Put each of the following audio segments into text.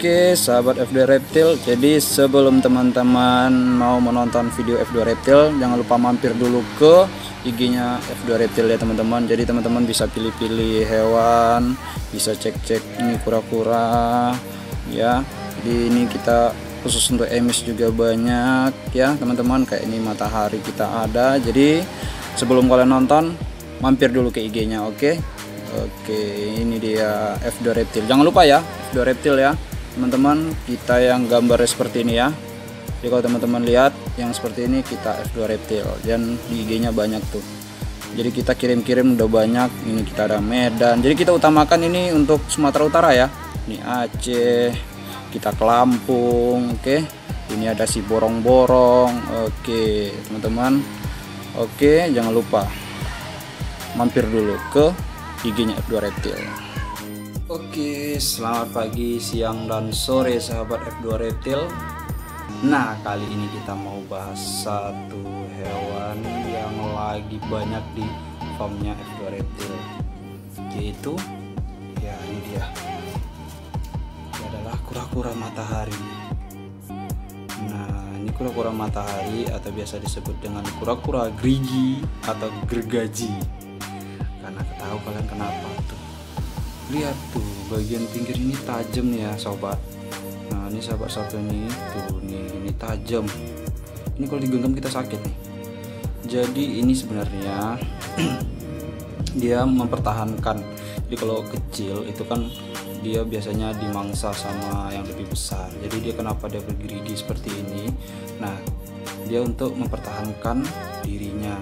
Oke sahabat F2 Reptil, jadi sebelum teman-teman mau menonton video F2 Reptil, jangan lupa mampir dulu ke IG-nya F2 Reptil ya teman-teman. Jadi teman-teman bisa pilih-pilih hewan, bisa cek-cek ini kura-kura ya. Jadi ini kita khusus untuk emis juga banyak ya teman-teman, kayak ini matahari kita ada. Jadi sebelum kalian nonton, mampir dulu ke IG-nya, oke? Oke, ini dia F2 Reptil. Jangan lupa ya, F2 Reptil ya, teman-teman. Kita yang gambarnya seperti ini ya. Jadi kalau teman-teman lihat yang seperti ini, kita F2 Reptil. Dan di IG-nya banyak tuh. Jadi kita kirim-kirim udah banyak. Ini kita ada Medan. Jadi kita utamakan ini untuk Sumatera Utara ya. Ini Aceh, kita ke Lampung, oke. Ini ada si borong-borong, oke, teman-teman. Oke, jangan lupa mampir dulu ke IG-nya F2 Reptil. Oke, selamat pagi, siang, dan sore sahabat F2 Reptil. Nah, kali ini kita mau bahas satu hewan yang lagi banyak di farmnya F2 Reptil, yaitu ya ini dia. Ini adalah kura-kura matahari. Nah, ini kura-kura matahari atau biasa disebut dengan kura-kura gerigi atau gergaji. Karena tahu kalian kenapa tuh, lihat tuh bagian pinggir ini tajam nih ya sobat. Nah ini sahabat satu nih tuh, nih ini tajam, ini kalau digenggam kita sakit nih. Jadi ini sebenarnya dia mempertahankan. Jadi kalau kecil itu kan dia biasanya dimangsa sama yang lebih besar, jadi dia kenapa dia bergerigi seperti ini. Nah dia untuk mempertahankan dirinya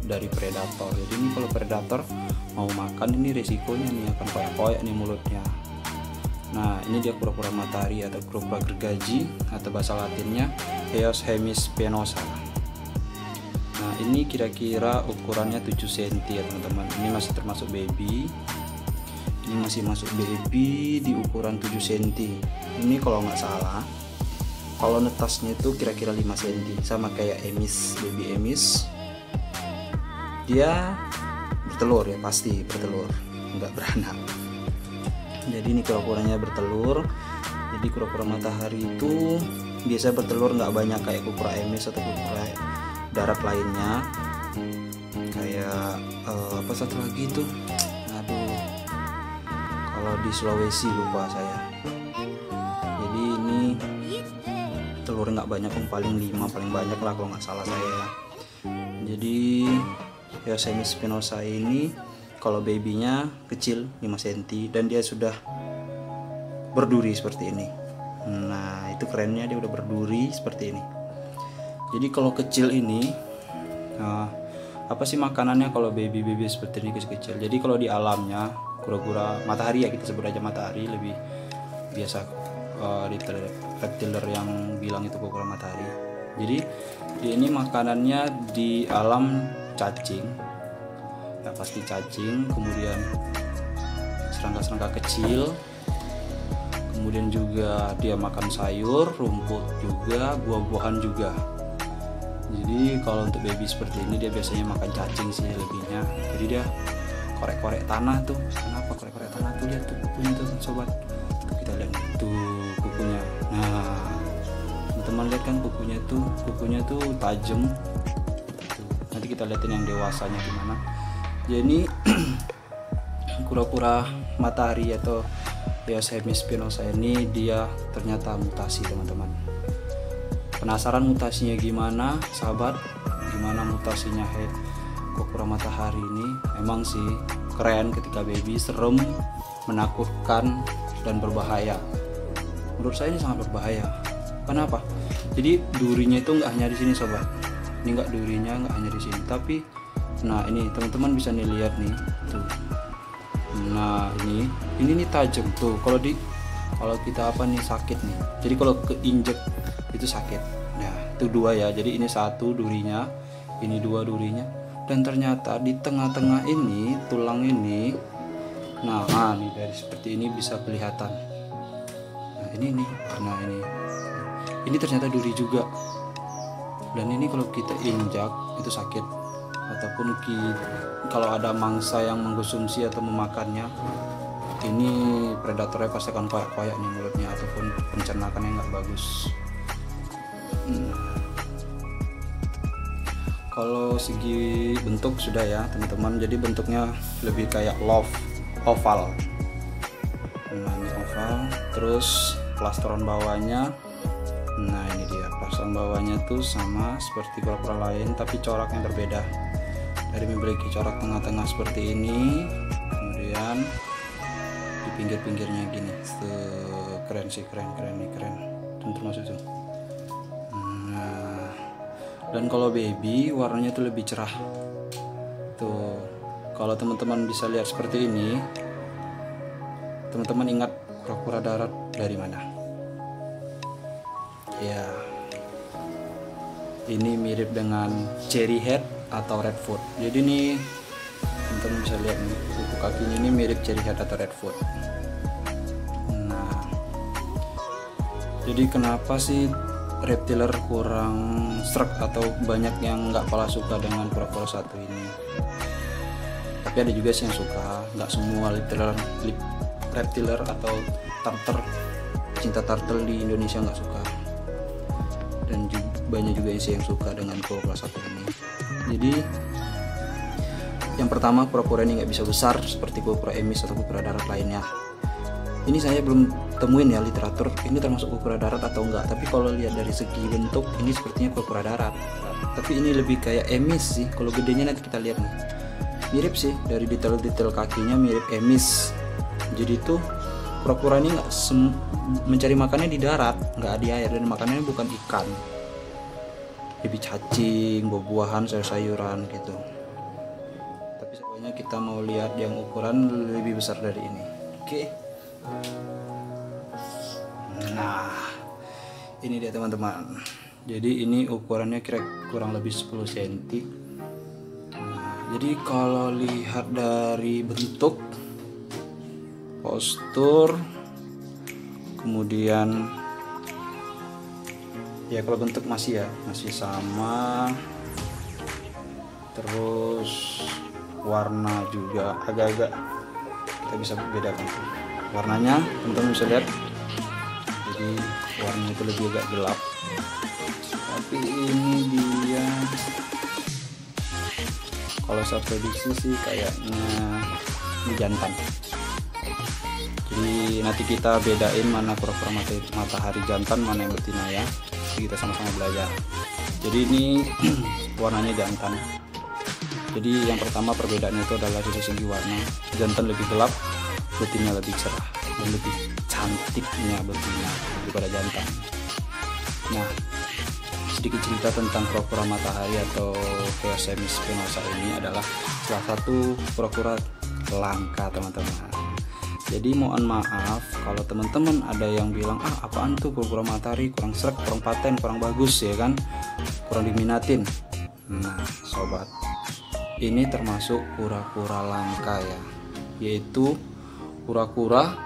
dari predator. Jadi ini kalau predator mau makan, ini resikonya nih akan koyak-koyak nih mulutnya. Nah ini dia kura-kura matahari atau kura-kura gergaji atau bahasa latinnya Eos hemispinosa. Nah ini kira-kira ukurannya 7 cm ya teman-teman. Ini masih termasuk baby. Ini masih masuk baby di ukuran 7 cm. Ini kalau nggak salah, kalau netasnya itu kira-kira 5 cm, sama kayak emis, baby emis. Dia bertelur ya, pasti bertelur, nggak beranak. Jadi ini kura-kuranya bertelur. Jadi kura-kura matahari itu biasa bertelur nggak banyak kayak kura emis atau kura darat lainnya. Kayak apa satu lagi itu, aduh, kalau di Sulawesi lupa saya. Jadi ini telur nggak banyak, paling 5 paling banyak lah kalau nggak salah saya ya. Jadi Eos hemispinosa ini kalau babynya kecil 5 cm dan dia sudah berduri seperti ini. Nah itu kerennya, dia udah berduri seperti ini. Jadi kalau kecil ini apa sih makanannya kalau baby seperti ini kecil-kecil. Jadi kalau di alamnya kura-kura matahari ya, kita sebut aja matahari, lebih biasa reptiler yang bilang itu kura-kura matahari. Jadi ini makanannya di alam cacing ya, pasti cacing, kemudian serangga-serangga kecil, kemudian juga dia makan sayur, rumput juga, buah-buahan juga. Jadi kalau untuk baby seperti ini dia biasanya makan cacing sih lebihnya. Jadi dia korek-korek tanah tuh. Kenapa korek-korek tanah tuh? Lihat tuh kukunya tuh sobat, tuh kita lihat tuh kukunya. Nah teman-teman lihat kan kukunya tuh tajam. Nanti kita lihatin yang dewasanya gimana. Jadi kura-kura matahari atau Eos hemispinosa ini dia ternyata mutasi teman-teman. Penasaran mutasinya gimana sahabat? Gimana mutasinya kura-kura matahari ini? Emang sih keren ketika baby, serem, menakutkan, dan berbahaya. Menurut saya ini sangat berbahaya. Kenapa? Jadi durinya itu nggak hanya di sini sobat. Ini nggak, durinya nggak hanya di sini, tapi nah ini teman-teman bisa nih lihat nih tuh. Nah ini nih tajam tuh. Kalau kita apa nih sakit nih. Jadi kalau keinjek itu sakit. Nah itu 2 ya. Jadi ini 1 durinya, ini 2 durinya. Dan ternyata di tengah-tengah ini tulang ini, nah nih dari seperti ini bisa kelihatan. Nah ini nih, nah ini ternyata duri juga. Dan ini kalau kita injak itu sakit, ataupun kalau ada mangsa yang mengkonsumsi atau memakannya ini predatornya pasti akan koyak-koyak nih mulutnya, ataupun pencernaannya nggak bagus. Kalau segi bentuk sudah ya teman-teman, jadi bentuknya lebih kayak oval. Nah ini oval, terus plasteron bawahnya, nah ini dia plasteron bawahnya tuh sama seperti kura-kura lain tapi corak yang berbeda. Dari memiliki corak tengah-tengah seperti ini, kemudian di pinggir-pinggirnya gini, keren sih, keren tentu masuk tuh. Nah, dan kalau baby warnanya tuh lebih cerah tuh. Kalau teman-teman bisa lihat seperti ini, teman-teman ingat kura-kura darat dari mana? Ya, ini mirip dengan cherry head atau redfoot. Jadi nih teman-teman bisa lihat nih, kuku kakinya ini mirip cherry head atau redfoot. Nah, jadi kenapa sih reptiler kurang srek atau banyak yang nggak pala suka dengan kura-kura satu ini? Tapi ada juga sih yang suka. Nggak semua reptiler atau cinta turtle di Indonesia nggak suka, dan banyak juga sih yang suka dengan kura-kura satu ini. Jadi yang pertama, kura-kura ini nggak bisa besar seperti kura-kura emis atau kura-kura darat lainnya. Ini saya belum temuin ya literatur ini termasuk kura-kura darat atau enggak, tapi kalau lihat dari segi bentuk ini sepertinya kura-kura darat, tapi ini lebih kayak emis sih. Kalau gedenya nanti kita lihat nih, mirip sih, dari detail-detail kakinya mirip emis. Jadi tuh kura-kura ini nggak mencari makannya di darat, nggak di air, dan makanannya bukan ikan, lebih cacing, buah-buahan, sayur-sayuran gitu. Tapi sebenarnya kita mau lihat yang ukuran lebih besar dari ini. Oke. Nah, ini dia teman-teman. Jadi ini ukurannya kurang lebih 10 cm. Nah, jadi kalau lihat dari bentuk, postur, kemudian ya kalau bentuk masih sama, terus warna juga agak-agak kita bisa bedakan tuh. Warnanya teman-teman bisa lihat, jadi warnanya itu lebih agak gelap, tapi ini dia kalau saya prediksi sih kayaknya ini jantan. Jadi nanti kita bedain mana kura-kura matahari jantan, mana yang betina ya. Jadi kita sama-sama belajar. Jadi ini warnanya jantan. Jadi yang pertama perbedaannya itu adalah dari segi warna. Jantan lebih gelap, betina lebih cerah, dan lebih cantiknya betina daripada jantan. Nah, sedikit cerita tentang kura-kura matahari atau Chaosemis spinosa ini adalah salah satu kura-kura langka teman-teman. Jadi mohon maaf kalau teman-teman ada yang bilang apaan tuh kura-kura matahari kurang srek, kurang paten, kurang bagus ya kan, kurang diminatin. Nah sobat, ini termasuk kura-kura langka ya, yaitu kura-kura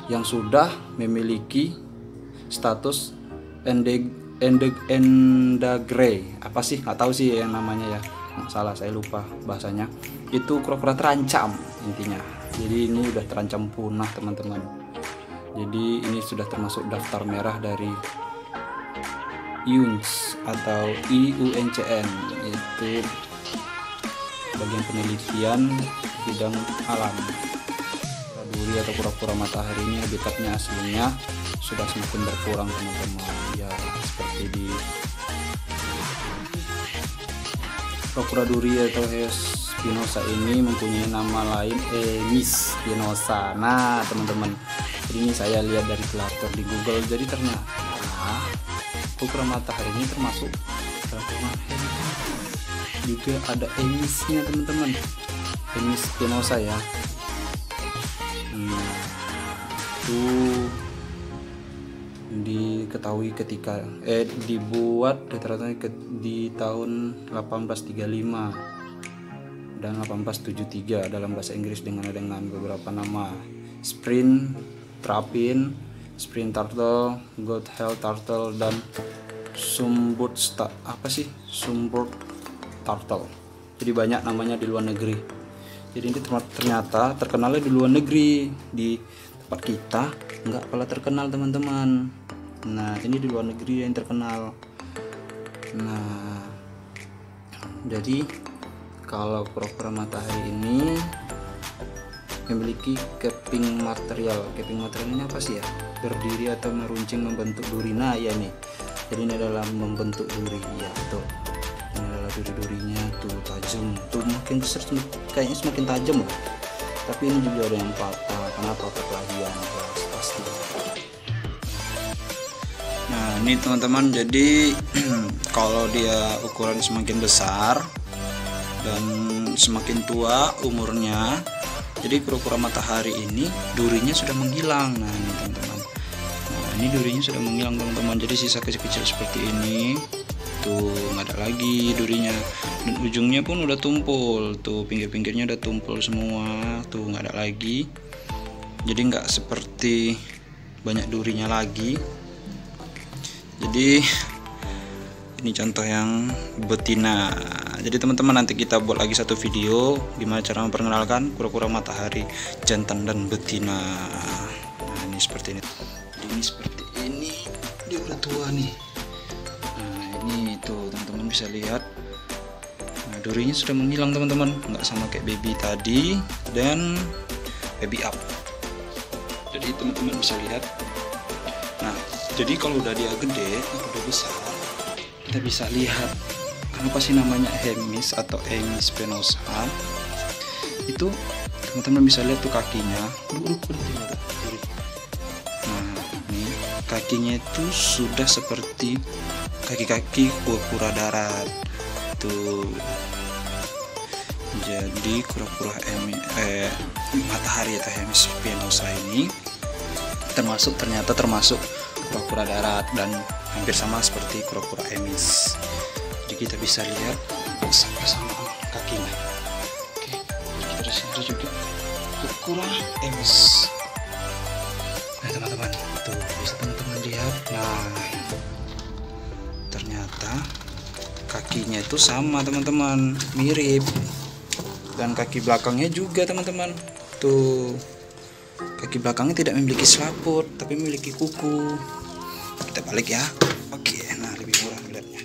yang sudah memiliki status endangered. Apa sih, nggak tahu sih yang namanya ya, nggak salah saya lupa bahasanya. Itu kura-kura terancam intinya. Jadi ini udah terancam punah teman-teman. Jadi ini sudah termasuk daftar merah dari IUCN atau IUCN, itu bagian penelitian bidang alam. Kura duri atau kura-kura matahari ini habitatnya aslinya sudah semakin berkurang teman-teman. Ya seperti di kura duri atau Spinosa ini mempunyai nama lain Emis spinosa. Nah teman-teman, ini saya lihat dari literatur di Google, jadi ternyata kura matahari ini termasuk juga ada emisnya teman-teman, Emis spinosa ya. Nah itu diketahui ketika dibuat literaturnya di tahun 1835 dan 1873 dalam bahasa Inggris dengan beberapa nama: Spring Trapin, Spring Turtle, Godtail Turtle, dan Sumbut Turtle. Jadi banyak namanya di luar negeri. Jadi ini ternyata terkenalnya di luar negeri, di tempat kita nggak pernah terkenal teman-teman. Nah ini di luar negeri yang terkenal. Nah jadi kalau kura-kura matahari ini memiliki keping material. Keping material ini apa sih ya? Berdiri atau meruncing membentuk duri. Nah ya nih, jadi ini adalah membentuk duri ya tuh. Ini adalah duri-durinya tuh tajam, tuh makin besar kayaknya semakin tajam loh. Tapi ini juga ada yang patah. Kenapa? Perkelahian pasti. Nah ini teman-teman, jadi kalau dia ukuran semakin besar dan semakin tua umurnya, jadi kura-kura matahari ini durinya sudah menghilang. Nah ini teman-teman, nah ini durinya sudah menghilang teman-teman. Jadi sisa kecil-kecil seperti ini tuh nggak ada lagi durinya, dan ujungnya pun udah tumpul tuh, pinggir-pinggirnya udah tumpul semua tuh, nggak ada lagi. Jadi nggak seperti banyak durinya lagi. Jadi ini contoh yang betina. Jadi teman-teman, nanti kita buat lagi satu video gimana cara memperkenalkan kura-kura matahari jantan dan betina. Nah ini seperti ini. Jadi ini seperti ini, dia udah tua nih. Nah ini tuh teman-teman bisa lihat. Nah durinya sudah menghilang teman-teman, nggak sama kayak baby tadi dan baby up. Jadi teman-teman bisa lihat. Nah jadi kalau udah dia gede, udah besar, kita bisa lihat kenapa sih namanya Hemis atau Hemis spinosa. Itu teman-teman bisa lihat tuh kakinya. Nah ini kakinya itu sudah seperti kaki-kaki kura-kura darat tuh. Jadi kura-kura matahari atau Hemis spinosa ini ternyata termasuk kura-kura darat dan hampir sama seperti kura-kura Hemis. Jadi kita bisa lihat sama kakinya. Oke, kita ada juga kura-kura Hemis. Nah teman-teman, tuh bisa teman-teman lihat. Nah ternyata kakinya itu sama teman-teman, mirip, dan kaki belakangnya juga teman-teman. Tuh kaki belakangnya tidak memiliki selaput tapi memiliki kuku. Kita balik ya. Oke, nah lebih murah melihatnya.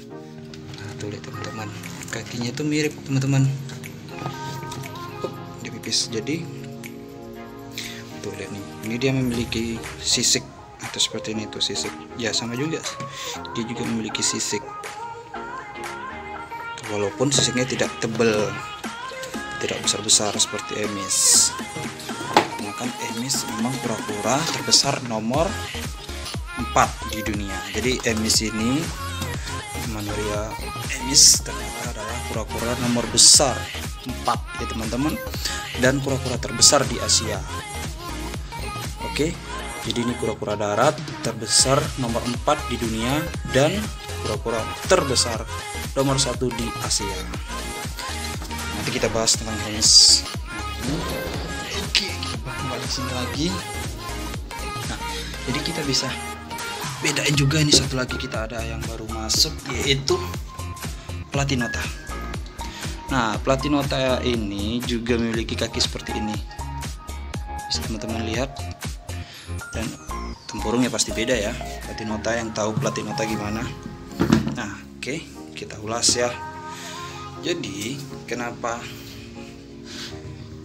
Nah tuh lihat teman-teman, kakinya itu mirip teman-teman. Dia pipis. Jadi tuh lihat nih, ini dia memiliki sisik atau seperti ini tuh sisik. Ya sama juga, dia juga memiliki sisik. Walaupun sisiknya tidak tebal, tidak besar-besar seperti Hemis. Nah kan Hemis memang kura-kura terbesar nomor 4 di dunia. Jadi Hemis ini, Mandaria Hemis ternyata adalah kura-kura nomor besar 4 ya teman-teman, dan kura-kura terbesar di Asia. Oke, jadi ini kura-kura darat terbesar nomor 4 di dunia dan kura-kura terbesar nomor 1 di Asia. Nanti kita bahas tentang Hemis. Oke, kita kembali sini lagi. Nah, jadi kita bisa bedain juga ini satu lagi, kita ada yang baru masuk yaitu Platinota. Nah Platinota ini juga memiliki kaki seperti ini, bisa teman-teman lihat, dan tempurungnya pasti beda ya. Platinota, yang tahu Platinota gimana. Nah oke, kita ulas ya. Jadi kenapa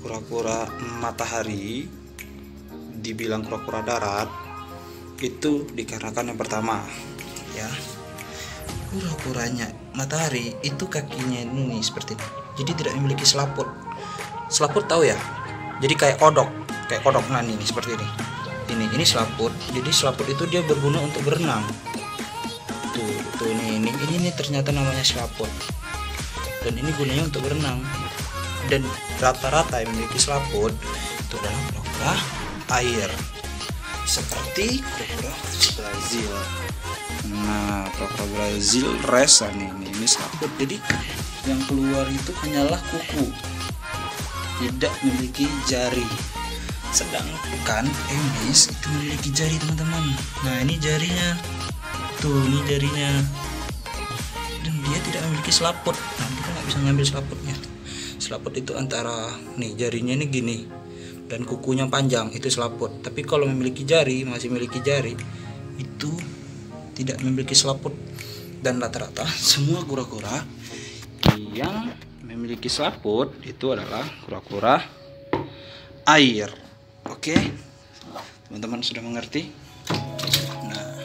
kura-kura matahari dibilang kura-kura darat? Itu dikarenakan yang pertama ya, kura-kuranya matahari itu kakinya ini seperti ini, jadi tidak memiliki selaput. Selaput tahu ya, jadi kayak kodok. Nah ini seperti ini. Ini selaput. Jadi selaput itu dia berguna untuk berenang. Tuh ini ternyata namanya selaput. Dan ini gunanya untuk berenang. Dan rata-rata yang memiliki selaput itu adalah kura-kura air, seperti kura-kura Brazil. Nah kura-kura Brazil resa nih, ini selaput. Jadi yang keluar itu hanyalah kuku, tidak memiliki jari. Sedangkan Hemis itu memiliki jari teman-teman. Nah ini jarinya, tuh ini jarinya, dan dia tidak memiliki selaput. Nah kita nggak bisa ngambil selaputnya. Selaput itu antara nih jarinya ini gini dan kukunya panjang, itu selaput. Tapi kalau memiliki jari, masih memiliki jari, itu tidak memiliki selaput. Dan rata-rata semua kura-kura yang memiliki selaput itu adalah kura-kura air. Oke, teman-teman sudah mengerti? Nah,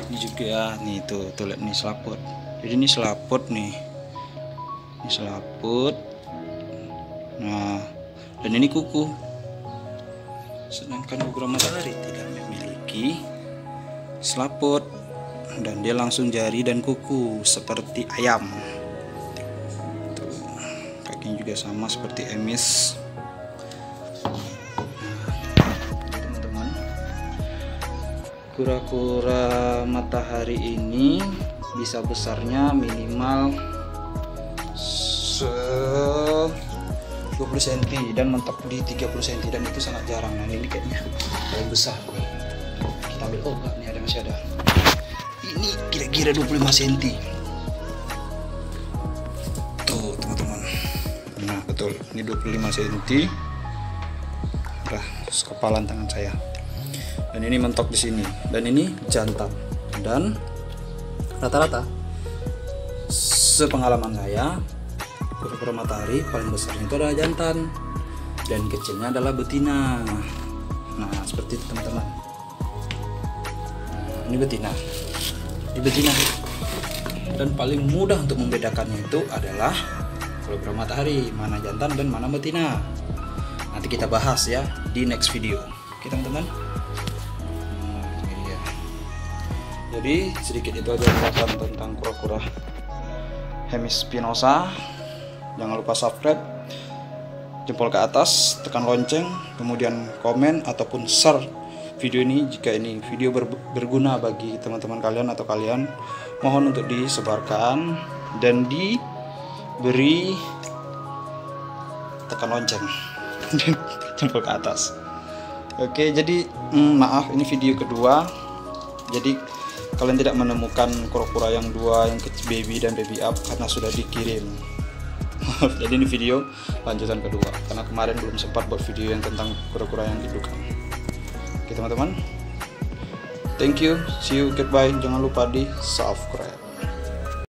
ini juga nih tuh lihat nih selaput. Jadi ini selaput nih, ini selaput. Nah, dan ini kuku. Sedangkan kura matahari tidak memiliki selaput dan dia langsung jari dan kuku seperti ayam. Tuh, kakinya juga sama seperti emis. Teman-teman, kura-kura matahari ini bisa besarnya minimal 20 cm dan mentok di 30 cm, dan itu sangat jarang. Nah ini kayaknya paling besar nih. Kita ambil, oh enggak, ini masih ada. Ini kira-kira 25 cm. Tuh teman-teman. Nah betul, ini 25 cm. Udah sekepalan tangan saya. Dan ini mentok di sini. Dan ini jantan. Dan rata-rata sepengalaman saya, kura-kura matahari paling besarnya itu adalah jantan dan kecilnya adalah betina. Nah seperti itu teman-teman. Ini betina, dan paling mudah untuk membedakannya itu adalah kura-kura matahari, mana jantan dan mana betina. Nanti kita bahas ya di next video. Oke teman-teman. Nah, ini dia. Jadi sedikit itu aja ulasan tentang kura-kura Hemis spinosa. Jangan lupa subscribe, jempol ke atas, tekan lonceng, kemudian komen ataupun share video ini jika ini video berguna bagi teman-teman kalian atau kalian. Mohon untuk disebarkan dan diberi tekan lonceng dan jempol ke atas. Oke, jadi maaf, ini video kedua. Jadi kalian tidak menemukan kura-kura yang dua, yang baby dan baby up, karena sudah dikirim. Jadi ini video lanjutan kedua, karena kemarin belum sempat buat video yang tentang kura-kura yang indukan. Oke teman-teman, thank you, see you, goodbye. Jangan lupa di subscribe.